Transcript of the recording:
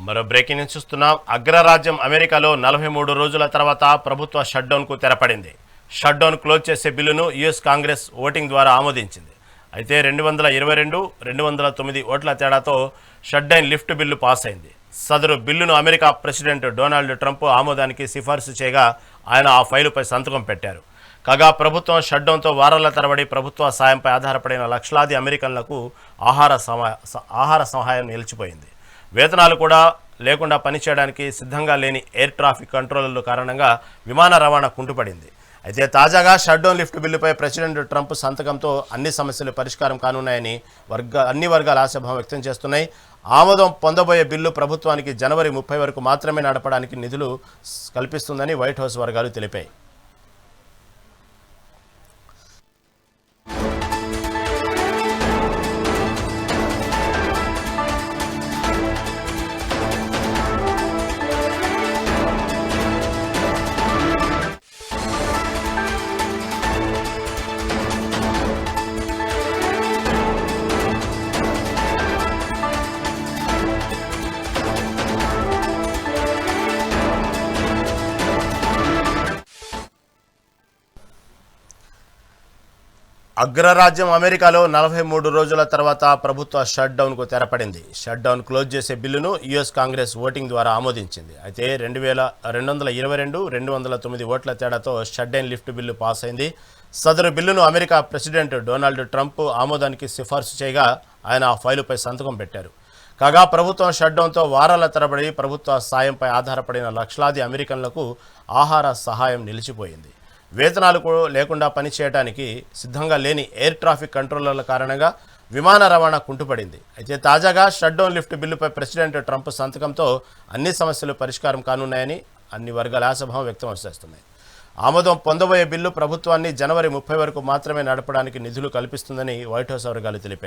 మరో breaking news చూస్తున్నాం. అగ్రరాజ్యం అమెరికాలో 43 రోజుల తర్వాత ప్రభుత్వ షట్డౌన్కు తెరపడింది. షట్డౌన్ క్లోజ్ చేసే బిల్లును యుఎస్ కాంగ్రెస్ ఓటింగ్ ద్వారా ఆమోదించింది. అయితే 222, 209 ఓట్ల తేడాతో షట్డౌన్ లిఫ్ట్ బిల్లు పాస్ అయింది. సదరు బిల్లును అమెరికా ప్రెసిడెంట్ డొనాల్డ్ ట్రంప్ ఆమోదానికి సిఫార్సు చేయగా ఆయన ఆ ఫైలుపై సంతకం పెట్టారు. కాగా ప్రభుత్వం షట్డౌన్తో వారాల తరబడి ప్రభుత్వ సాయంపై ఆధారపడిన లక్షలాది అమెరికన్లకు ఆహార సహాయం నిలిచిపోయింది. వేతనాలు కూడా లేకుండా పనిచేయడానికి సిద్ధంగా లేని ఎయిర్ ట్రాఫిక్ కంట్రోలర్ల కారణంగా విమాన రవాణా కుంటుపడింది. అయితే తాజాగా షట్డౌన్ లిఫ్ట్ బిల్లుపై ప్రెసిడెంట్ ట్రంప్ సంతకంతో అన్ని సమస్యలు పరిష్కారం కానున్నాయని అన్ని వర్గాలు ఆశాభావం వ్యక్తం చేస్తున్నాయి. ఆమోదం పొందబోయే బిల్లు ప్రభుత్వానికి జనవరి 30 వరకు మాత్రమే నడపడానికి నిధులు కల్పిస్తుందని వైట్ హౌస్ వర్గాలు తెలిపాయి. అగ్రరాజ్యం అమెరికాలో 43 రోజుల తర్వాత ప్రభుత్వ షట్డౌన్కు తెరపడింది. షట్డౌన్ క్లోజ్ చేసే బిల్లును యుఎస్ కాంగ్రెస్ ఓటింగ్ ద్వారా ఆమోదించింది. అయితే 222, 209 ఓట్ల తేడాతో షట్డౌన్ లిఫ్ట్ బిల్లు పాస్ అయింది. సదరు బిల్లును అమెరికా ప్రెసిడెంట్ డొనాల్డ్ ట్రంప్ ఆమోదానికి సిఫార్సు చేయగా ఆయన ఆ ఫైలుపై సంతకం పెట్టారు. కాగా ప్రభుత్వం షట్డౌన్తో వారాల తరబడి ప్రభుత్వ సాయంపై ఆధారపడిన లక్షలాది అమెరికన్లకు ఆహార సహాయం నిలిచిపోయింది. వేతనాలు లేకుండా పనిచేయడానికి సిద్ధంగా లేని ఎయిర్ ట్రాఫిక్ కంట్రోలర్ల కారణంగా విమాన రవాణా కుంటుపడింది. అయితే తాజాగా షట్డౌన్ లిఫ్ట్ బిల్లుపై ప్రెసిడెంట్ ట్రంప్ సంతకంతో అన్ని సమస్యలు పరిష్కారం కానున్నాయని అన్ని వర్గాల ఆశాభావం వ్యక్తం చేస్తున్నాయి. ఆమోదం పొందబోయే బిల్లు ప్రభుత్వాన్ని జనవరి 30 వరకు మాత్రమే నడపడానికి నిధులు కల్పిస్తుందని వైట్ హౌస్ వర్గాలు తెలిపాయి.